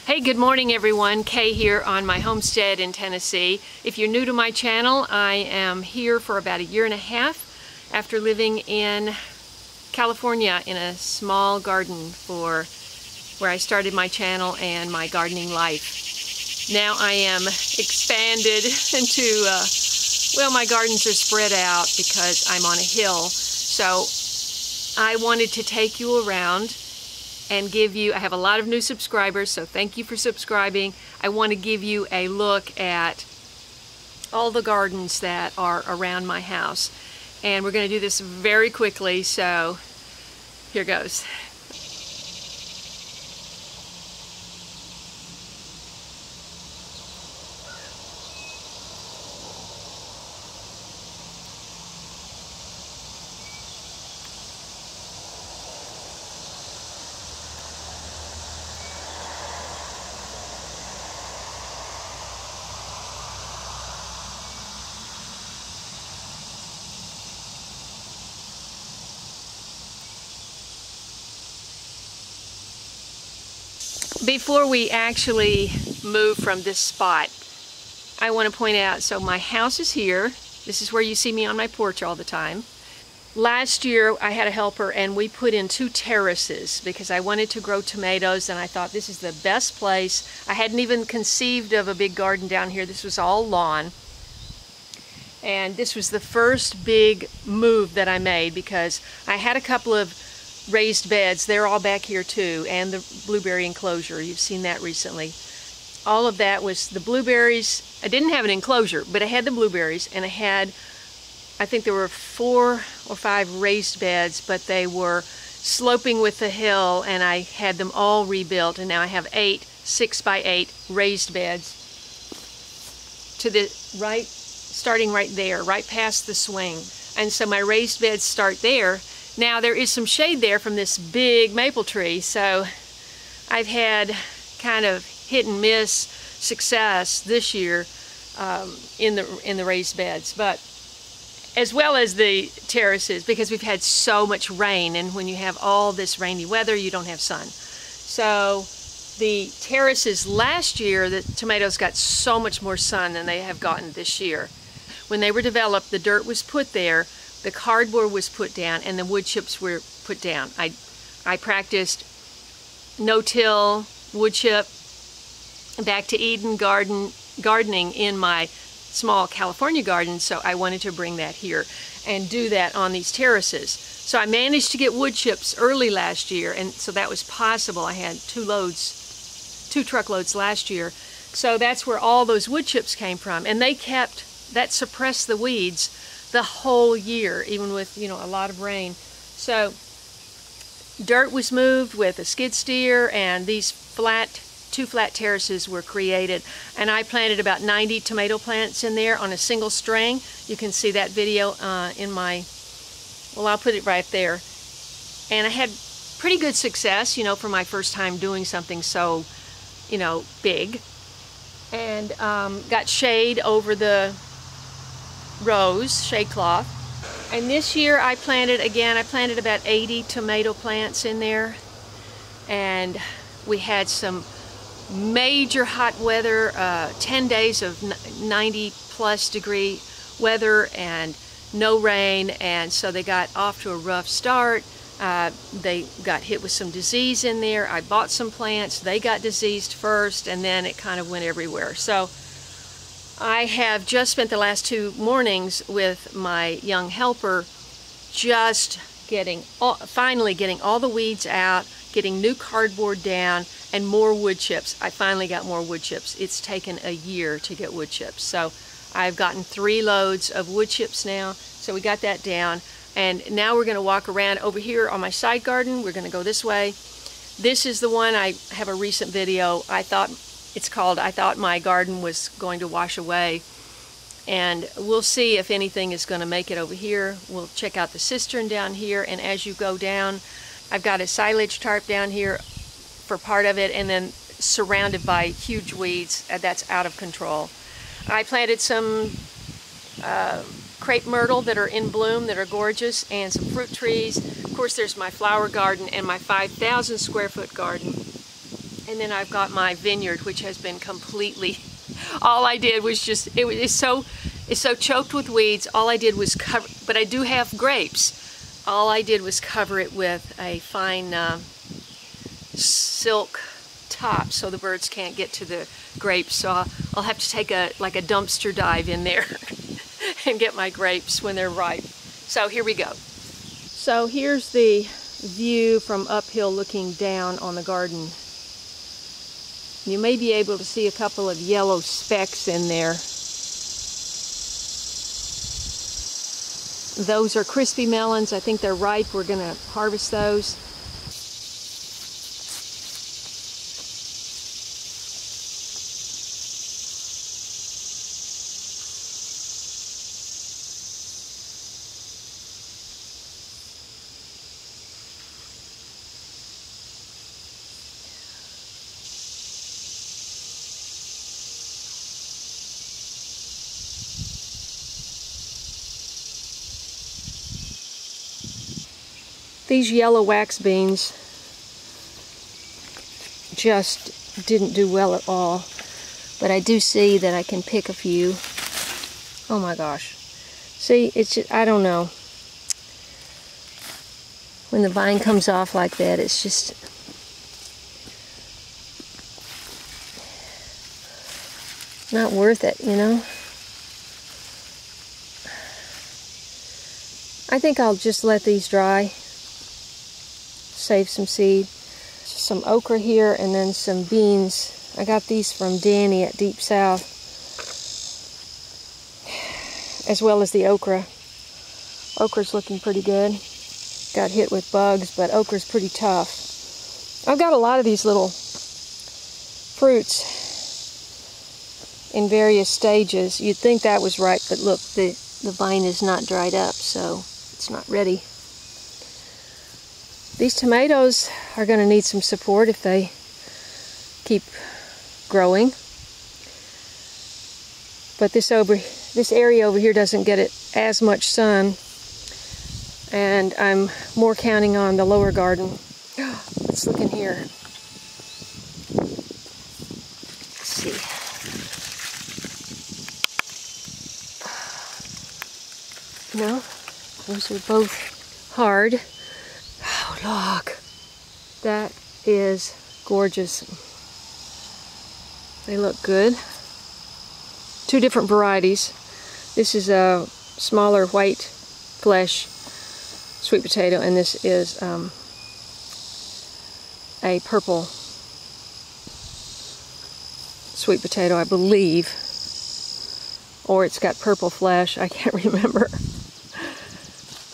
Hey, good morning everyone. Kay here on my homestead in Tennessee. If you're new to my channel, I am here for about 1.5 years after living in California in a small garden for where I started my channel and my gardening life. Now I am expanded into, well, my gardens are spread out because I'm on a hill. So I wanted to take you around and give you, I have a lot of new subscribers, so thank you for subscribing. I want to give you a look at all the gardens that are around my house. And we're going to do this very quickly, so here goes. Before we actually move from this spot, I want to point out, so my house is here. This is where you see me on my porch all the time. Last year I had a helper and we put in 2 terraces because I wanted to grow tomatoes, and I thought this is the best place. I hadn't even conceived of a big garden down here. This was all lawn. And this was the first big move that I made because I had a couple of raised beds. They're all back here too, and the blueberry enclosure. You've seen that recently. All of that was the blueberries. I didn't have an enclosure, but I had the blueberries, and I had, I think there were 4 or 5 raised beds, but they were sloping with the hill, and I had them all rebuilt, and now I have 8 6x8 raised beds to the right, starting right there, right past the swing. And so my raised beds start there. Now there is some shade there from this big maple tree, so I've had kind of hit and miss success this year in the raised beds, but as well as the terraces, because we've had so much rain, and when you have all this rainy weather, you don't have sun. So the terraces last year, the tomatoes got so much more sun than they have gotten this year. When they were developed, the dirt was put there, the cardboard was put down, and the wood chips were put down. I practiced no-till wood chip, back to Eden gardening in my small California garden, so I wanted to bring that here and do that on these terraces. So I managed to get wood chips early last year, and so that was possible. I had 2 truckloads last year. So that's where all those wood chips came from, and that suppressed the weeds the whole year, even with, you know, a lot of rain. So dirt was moved with a skid steer, and these 2 flat terraces were created, and I planted about 90 tomato plants in there on a single string. You can see that video in my, well, I'll put it right there. And I had pretty good success, you know, for my first time doing something so, you know, big. And got shade over the rows, shade cloth. And this year I planted about 80 tomato plants in there, and we had some major hot weather, 10 days of 90+ degree weather and no rain, and so they got off to a rough start. They got hit with some disease in there. I bought some plants, they got diseased first, and then it kind of went everywhere. So I have just spent the last 2 mornings with my young helper just finally getting all the weeds out, getting new cardboard down, and more wood chips. I finally got more wood chips. It's taken a year to get wood chips. So I've gotten 3 loads of wood chips now. So we got that down. And now we're going to walk around over here on my side garden. We're going to go this way. This is the one, I have a recent video. It's called I Thought My Garden Was Going to Wash Away. And we'll see if anything is going to make it over here. We'll check out the cistern down here, and as you go down, I've got a silage tarp down here for part of it, and then surrounded by huge weeds. That's out of control. I planted some crepe myrtle that are in bloom that are gorgeous, and some fruit trees. Of course, there's my flower garden and my 5,000 square foot garden. And then I've got my vineyard, which has been completely, all I did was just, it's so choked with weeds. All I did was cover, but I do have grapes. All I did was cover it with a fine silk top so the birds can't get to the grapes. So I'll have to take a dumpster dive in there and get my grapes when they're ripe. So here we go. So here's the view from uphill looking down on the garden. You may be able to see a couple of yellow specks in there. Those are crispy melons. I think they're ripe. We're going to harvest those. These yellow wax beans just didn't do well at all, but I do see that I can pick a few. Oh my gosh. See, it's just, I don't know. When the vine comes off like that, it's just, not worth it, you know? I think I'll just let these dry. Save some seed. Some okra here and then some beans. I got these from Danny at Deep South, as well as the okra. Okra's looking pretty good. Got hit with bugs, but okra's pretty tough. I've got a lot of these little fruits in various stages. You'd think that was ripe, but look, the vine is not dried up, so it's not ready. These tomatoes are going to need some support if they keep growing. But this area over here doesn't get it as much sun, and I'm more counting on the lower garden. Let's look in here. Let's see. No, those are both hard. Look, that is gorgeous. They look good. Two different varieties. This is a smaller white flesh sweet potato, and this is a purple sweet potato, I believe. Or it's got purple flesh, I can't remember.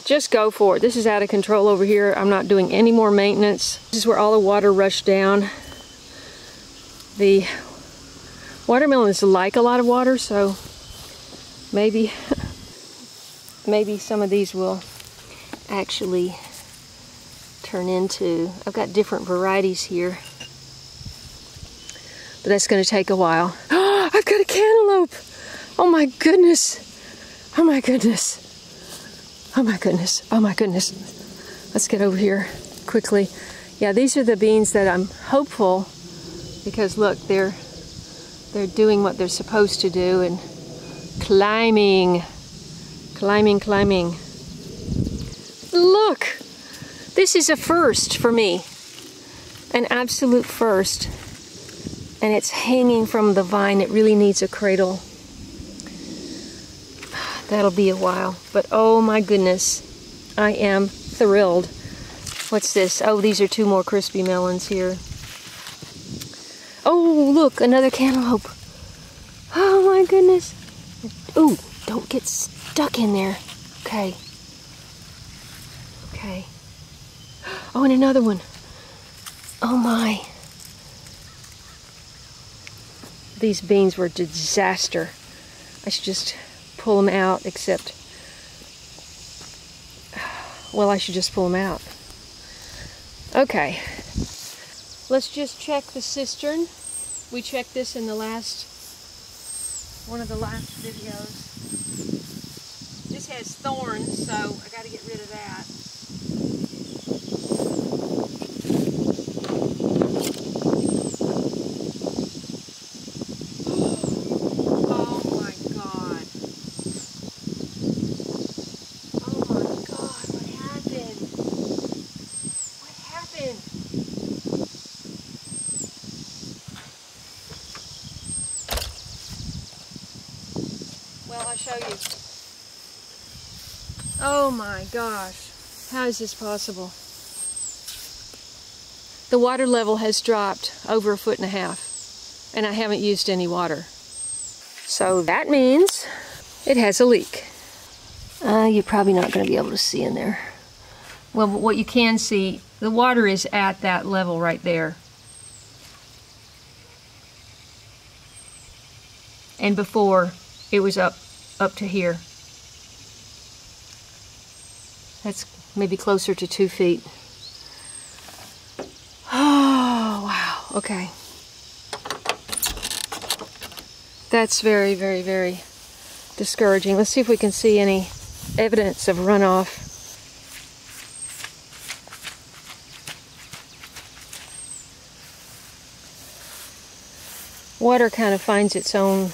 Just go for it. This is out of control over here. I'm not doing any more maintenance. This is where all the water rushed down. The watermelons like a lot of water, so maybe some of these will actually turn into, I've got different varieties here, but that's going to take a while. I've got a cantaloupe. Oh my goodness. Oh my goodness. Oh my goodness, oh my goodness. Let's get over here quickly. Yeah, these are the beans that I'm hopeful, because look, they're doing what they're supposed to do and climbing. Look, this is a first for me, an absolute first. And it's hanging from the vine. It really needs a cradle. That'll be a while, but oh my goodness, I am thrilled. What's this? Oh, these are two more crispy melons here. Oh, look, another cantaloupe. Oh my goodness. Ooh, don't get stuck in there. Okay. Okay. Oh, and another one. Oh my. These beans were a disaster. I should just pull them out, except, well, I should just pull them out. Okay, let's just check the cistern. We checked this in the one of the last videos. This has thorns, so I got to get rid of that. show you. Oh my gosh. How is this possible? The water level has dropped over 1.5 feet, and I haven't used any water. So that means it has a leak. You're probably not going to be able to see in there. Well, what you can see, the water is at that level right there. And before, it was up to here. That's maybe closer to 2 feet. Oh, wow. Okay. That's very, very, very discouraging. Let's see if we can see any evidence of runoff. Water kind of finds its own.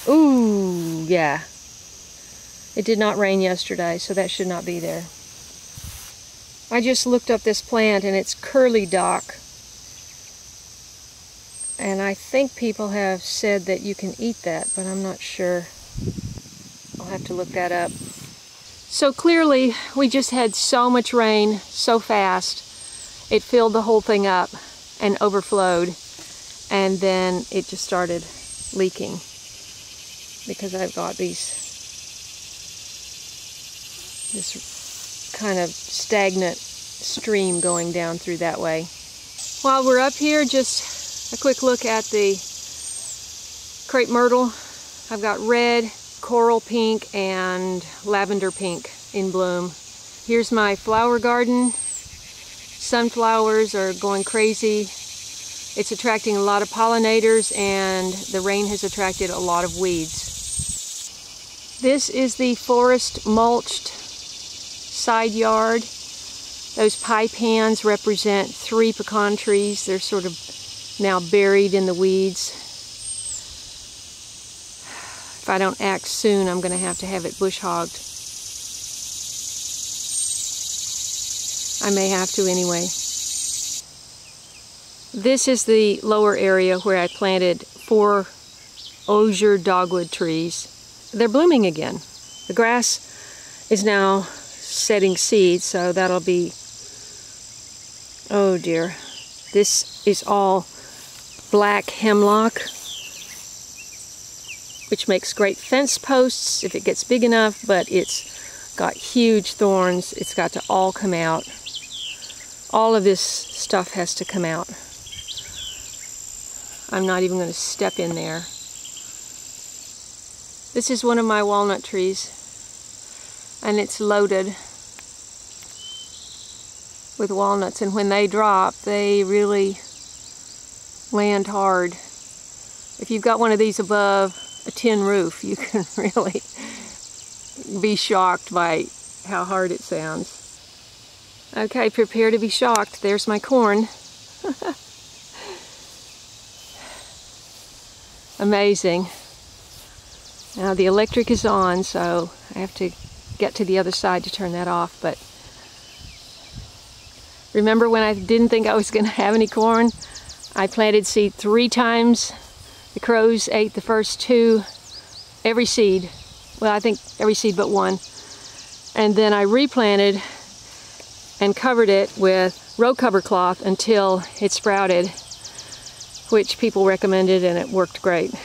Ooh, yeah. It did not rain yesterday, so that should not be there. I just looked up this plant and it's curly dock. And I think people have said that you can eat that, but I'm not sure. I'll have to look that up. So clearly, we just had so much rain so fast, it filled the whole thing up and overflowed. And then it just started leaking because I've got this kind of stagnant stream going down through that way. While we're up here, just a quick look at the crepe myrtle. I've got red, coral pink, and lavender pink in bloom. Here's my flower garden. Sunflowers are going crazy. It's attracting a lot of pollinators, and the rain has attracted a lot of weeds. This is the forest mulched side yard. Those pie pans represent 3 pecan trees. They're sort of now buried in the weeds. If I don't act soon, I'm going to have it bush hogged. I may have to anyway. This is the lower area where I planted 4 osier dogwood trees. They're blooming again. The grass is now setting seeds, so that'll be, oh dear. This is all black hemlock, which makes great fence posts if it gets big enough, but it's got huge thorns. It's got to all come out. All of this stuff has to come out. I'm not even going to step in there. This is one of my walnut trees, and it's loaded with walnuts, and when they drop, they really land hard. If you've got one of these above a tin roof, you can really be shocked by how hard it sounds. Okay, prepare to be shocked. There's my corn. Amazing. Now the electric is on, so I have to get to the other side to turn that off. But remember when I didn't think I was going to have any corn? I planted seed 3 times. The crows ate the first 2, every seed. Well, I think every seed but 1. And then I replanted and covered it with row cover cloth until it sprouted, which people recommended, and it worked great.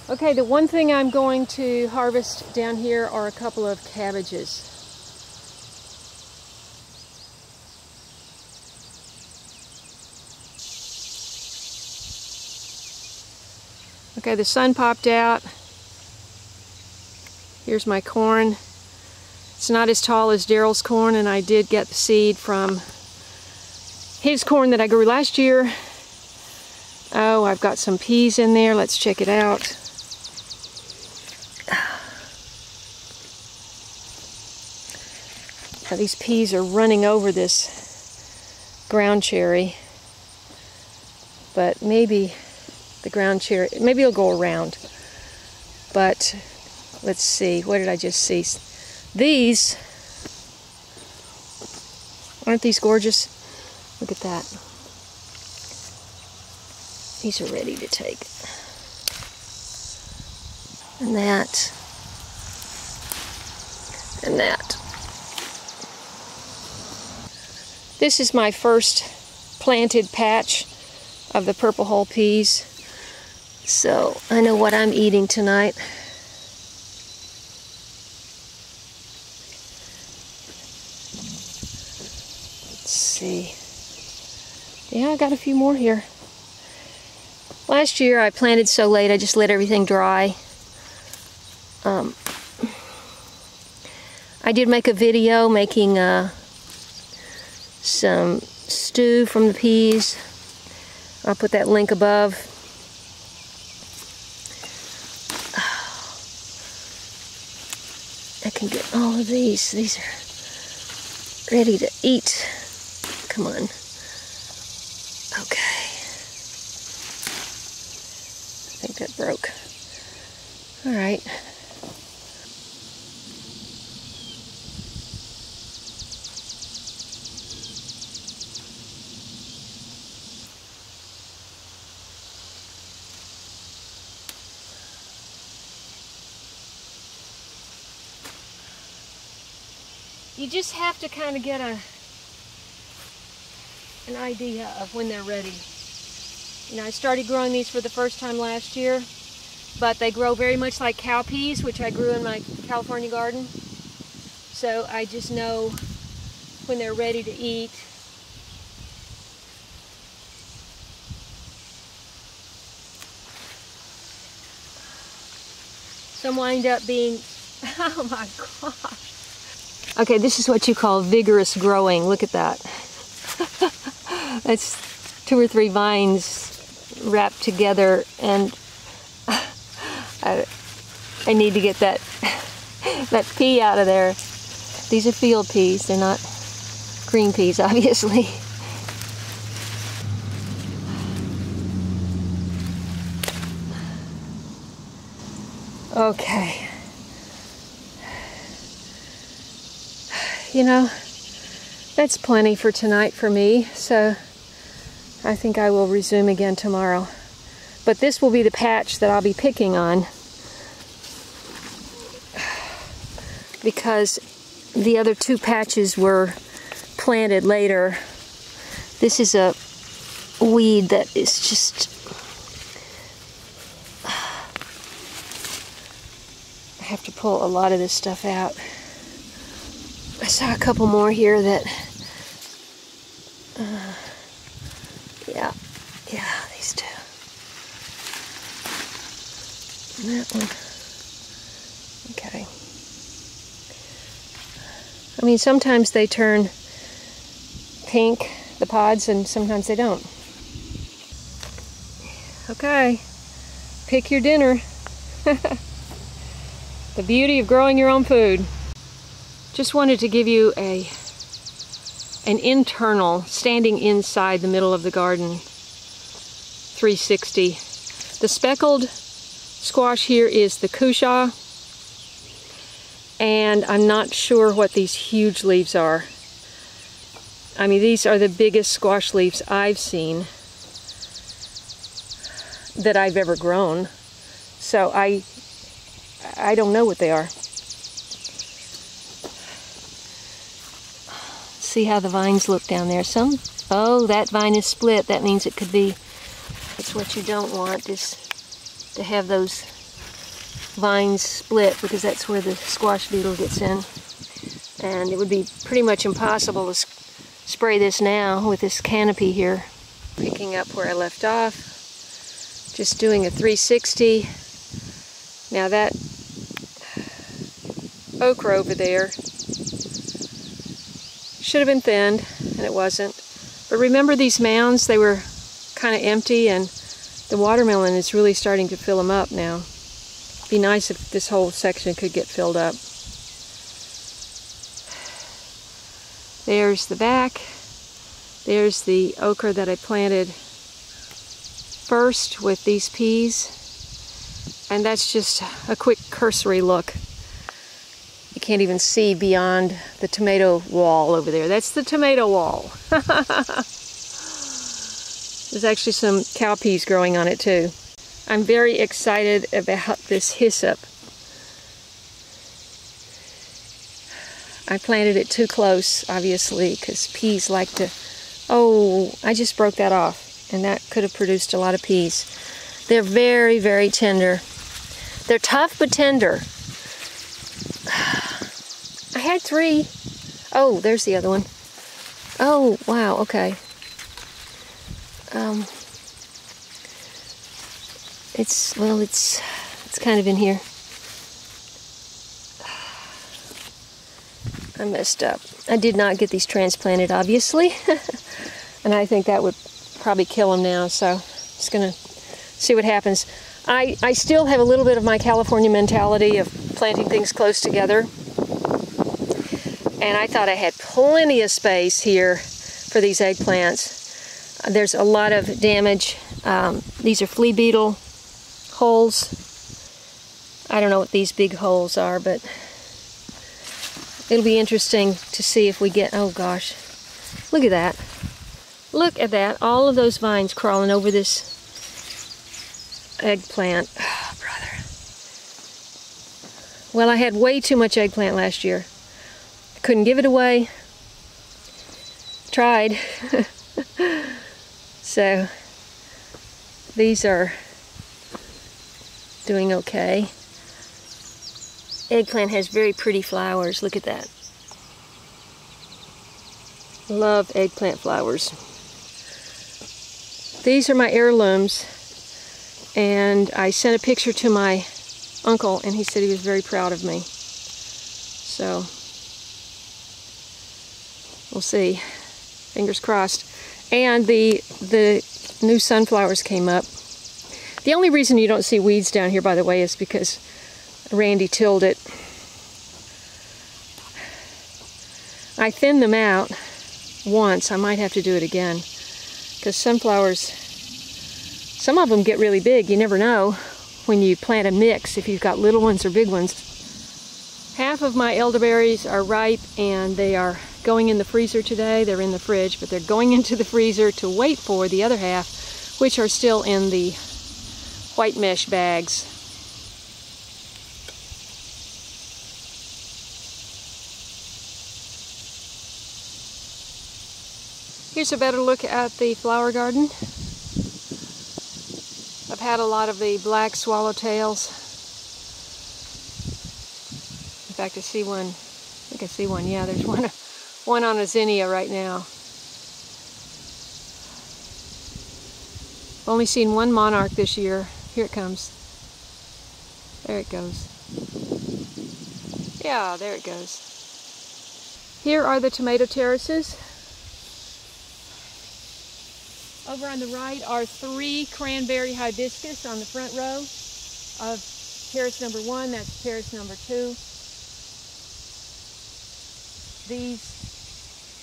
Okay, the one thing I'm going to harvest down here are a couple of cabbages. Okay, the sun popped out. Here's my corn. It's not as tall as Daryl's corn, and I did get the seed from his corn that I grew last year. Oh, I've got some peas in there. Let's check it out. Now, these peas are running over this ground cherry, but maybe the ground cherry, maybe it'll go around. But let's see, what did I just see? These, aren't these gorgeous? Look at that. These are ready to take. And that and that. This is my first planted patch of the purple hull peas, so I know what I'm eating tonight. Let's see. Yeah, I got a few more here. Last year I planted so late I just let everything dry. I did make a video making some stew from the peas. I'll put that link above. I can get all of these. These are ready to eat. Come on. Okay. I think that broke. All right. You just have to kind of get an idea of when they're ready. You know, I started growing these for the first time last year, but they grow very much like cow peas, which I grew in my California garden. So I just know when they're ready to eat. Some wind up being, oh my gosh. Okay, this is what you call vigorous growing. Look at that. That's 2 or 3 vines wrapped together, and I need to get that pea out of there. These are field peas. They're not green peas, obviously. Okay. You know, that's plenty for tonight for me, so I think I will resume again tomorrow. But this will be the patch that I'll be picking on, because the other 2 patches were planted later. This is a weed that is just... I have to pull a lot of this stuff out. I saw a couple more here that, yeah, these 2. And that one. Okay. I mean, sometimes they turn pink, the pods, and sometimes they don't. Okay, pick your dinner. The beauty of growing your own food. Just wanted to give you an internal, standing inside the middle of the garden, 360. The speckled squash here is the cushaw, and I'm not sure what these huge leaves are. I mean, these are the biggest squash leaves I've seen that I've ever grown. So I don't know what they are. See how the vines look down there. Oh, that vine is split. That means it could be, that's what you don't want, is to have those vines split, because that's where the squash beetle gets in. And it would be pretty much impossible to spray this now with this canopy here. Picking up where I left off, just doing a 360. Now that okra over there should have been thinned, and it wasn't. But remember these mounds, they were kind of empty, and the watermelon is really starting to fill them up now. It'd be nice if this whole section could get filled up. There's the back. There's the okra that I planted first with these peas. And that's just a quick cursory look. You can't even see beyond the tomato wall over there. That's the tomato wall. There's actually some cow peas growing on it too. I'm very excited about this hyssop. I planted it too close, obviously, because peas like to... Oh, I just broke that off, and that could have produced a lot of peas. They're very, very tender. They're tough but tender. I had 3. Oh, there's the other one. Oh, wow, okay. It's kind of in here. I messed up. I did not get these transplanted, obviously. And I think that would probably kill them now, so just gonna see what happens. I still have a little bit of my California mentality of planting things close together. And I thought I had plenty of space here for these eggplants. There's a lot of damage. These are flea beetle holes. I don't know what these big holes are, but it'll be interesting to see if we get... Oh gosh, look at that. Look at that, all of those vines crawling over this eggplant. Oh, brother. Well, I had way too much eggplant last year. Couldn't give it away. Tried. So these are doing okay. Eggplant has very pretty flowers. Look at that. Love eggplant flowers. These are my heirlooms, and I sent a picture to my uncle, and he said he was very proud of me. So we'll see. Fingers crossed. And the new sunflowers came up. The only reason you don't see weeds down here, by the way, is because Randy tilled it. I thinned them out once. I might have to do it again, because sunflowers, some of them get really big. You never know when you plant a mix if you've got little ones or big ones. Half of my elderberries are ripe, and they are going in the freezer today. They're in the fridge, but they're going into the freezer to wait for the other half, which are still in the white mesh bags. Here's a better look at the flower garden. I've had a lot of the black swallowtails. In fact, I see one. I think I see one. Yeah, there's one on a zinnia right now. Only seen one monarch this year. Here it comes. There it goes. Yeah, there it goes. Here are the tomato terraces. Over on the right are 3 cranberry hibiscus on the front row of terrace number 1. That's terrace number 2. These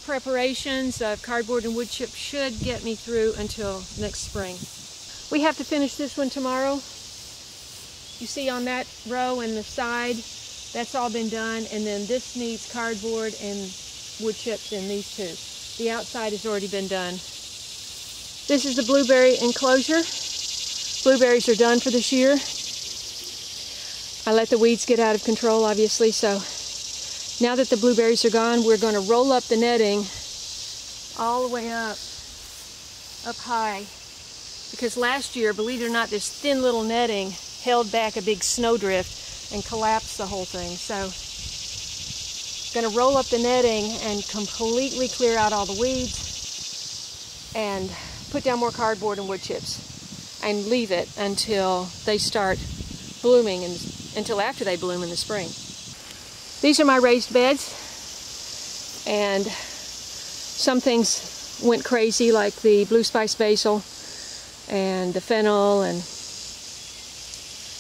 preparations of cardboard and wood chip should get me through until next spring. We have to finish this one tomorrow. You see on that row and the side, that's all been done, and then this needs cardboard and wood chips in these 2. The outside has already been done. This is the blueberry enclosure. Blueberries are done for this year. I let the weeds get out of control, obviously, so now that the blueberries are gone, we're going to roll up the netting all the way up high. Because last year, believe it or not, this thin little netting held back a big snowdrift and collapsed the whole thing. So I'm going to roll up the netting and completely clear out all the weeds and put down more cardboard and wood chips and leave it until they start blooming, and until after they bloom in the spring. These are my raised beds, and some things went crazy, like the blue spice basil and the fennel, and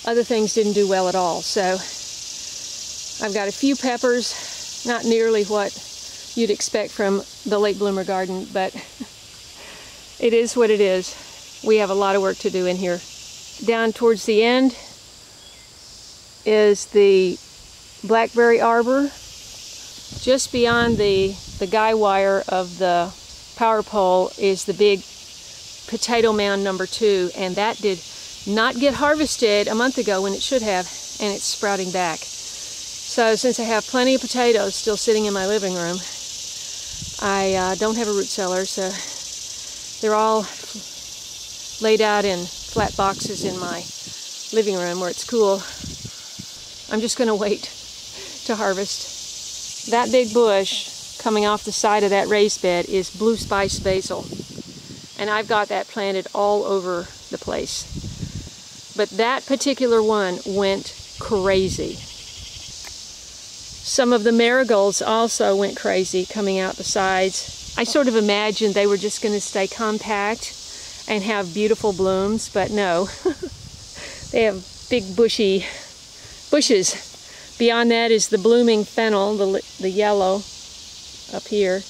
other things didn't do well at all. So I've got a few peppers, not nearly what you'd expect from the late bloomer garden, but it is what it is. We have a lot of work to do in here. Down towards the end is the blackberry arbor. Just beyond the guy wire of the power pole is the big potato mound number 2, and that did not get harvested a month ago when it should have, and it's sprouting back. So since I have plenty of potatoes still sitting in my living room, I don't have a root cellar, so they're all laid out in flat boxes in my living room where it's cool. I'm just going to wait to harvest. That big bush coming off the side of that raised bed is blue spice basil, and I've got that planted all over the place. But that particular one went crazy. Some of the marigolds also went crazy coming out the sides. I sort of imagined they were just going to stay compact and have beautiful blooms, but no. They have big bushy bushes. Beyond that is the blooming fennel, the yellow up here.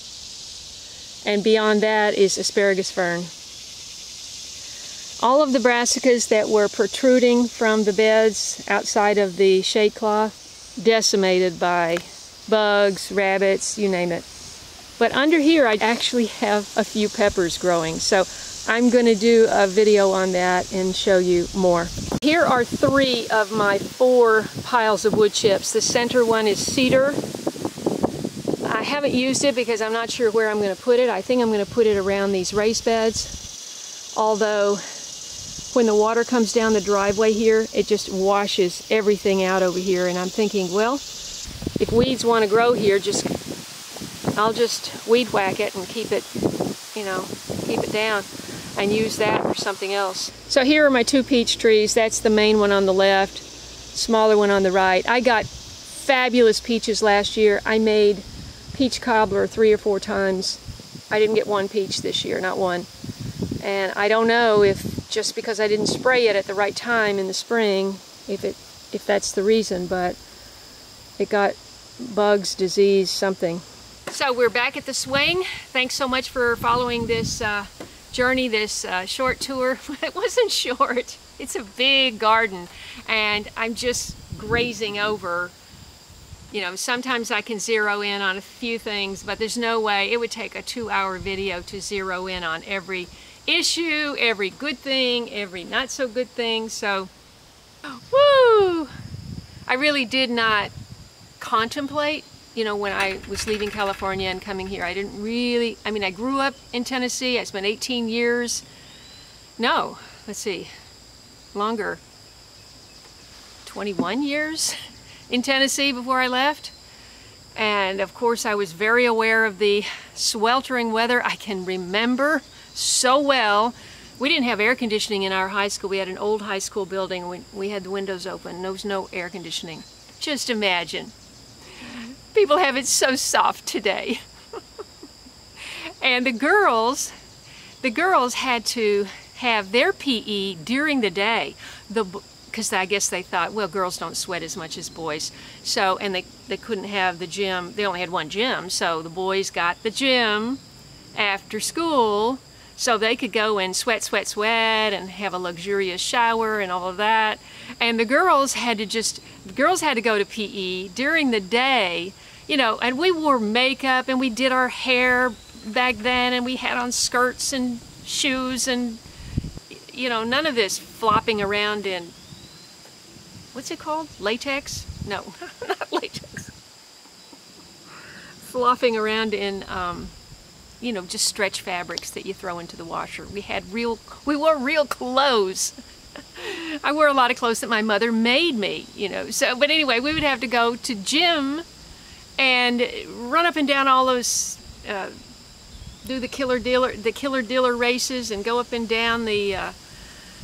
And beyond that is asparagus fern. All of the brassicas that were protruding from the beds outside of the shade cloth, decimated by bugs, rabbits, you name it. But under here I actually have a few peppers growing, so I'm going to do a video on that and show you more. Here are 3 of my 4 piles of wood chips. The center one is cedar. I haven't used it because I'm not sure where I'm going to put it. I think I'm going to put it around these raised beds, although when the water comes down the driveway here, it just washes everything out over here, and I'm thinking, well, if weeds want to grow here, I'll just weed whack it and keep it, you know, keep it down and use that for something else. So here are my 2 peach trees. That's the main one on the left, smaller one on the right. I got fabulous peaches last year. I made peach cobbler 3 or 4 times. I didn't get 1 peach this year, not one. And I don't know if just because I didn't spray it at the right time in the spring, if that's the reason, but it got bugs, disease, something. So we're back at the swing. Thanks so much for following this journey, this short tour. It wasn't short. It's a big garden, and I'm just grazing over. You know, sometimes I can zero in on a few things, but there's no way. It would take a 2-hour video to zero in on every issue, every good thing, every not so good thing. So, woo! I really did not contemplate, you know, when I was leaving California and coming here. I didn't really, I mean, I grew up in Tennessee. I spent 18 years, no, let's see, longer, 21 years in Tennessee before I left. And of course I was very aware of the sweltering weather. I can remember so well. We didn't have air conditioning in our high school. We had an old high school building. We had the windows open. There was no air conditioning. Just imagine. People have it so soft today. And the girls had to have their PE during the day. Because I guess they thought, well, girls don't sweat as much as boys. So, and they couldn't have the gym. They only had one gym. So the boys got the gym after school, so they could go and sweat and have a luxurious shower and all of that. And the girls had to go to PE during the day, you know, and we wore makeup and we did our hair back then, and we had on skirts and shoes and, you know, none of this flopping around in, what's it called? Latex? No, not latex. Flopping around in, you know, just stretch fabrics that you throw into the washer. We wore real clothes. I wore a lot of clothes that my mother made me, you know. So, but anyway, we would have to go to gym and run up and down all those, do the killer dealer races and go up and down the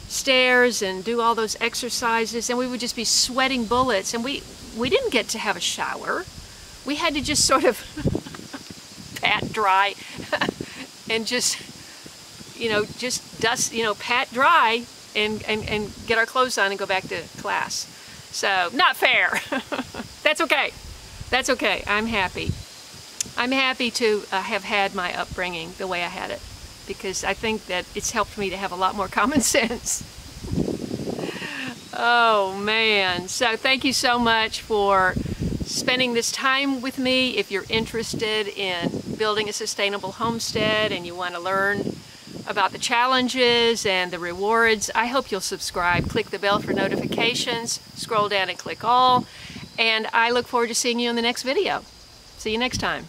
stairs and do all those exercises, and we would just be sweating bullets, and we didn't get to have a shower. We had to just sort of pat dry and just, you know, just dust, you know, pat dry and get our clothes on and go back to class. So, not fair. That's okay. That's okay. I'm happy. I'm happy to have had my upbringing the way I had it, because I think that it's helped me to have a lot more common sense. Oh man, so thank you so much for spending this time with me. If you're interested in building a sustainable homestead and you want to learn about the challenges and the rewards, I hope you'll subscribe. Click the bell for notifications, scroll down and click all, And I look forward to seeing you in the next video. See you next time.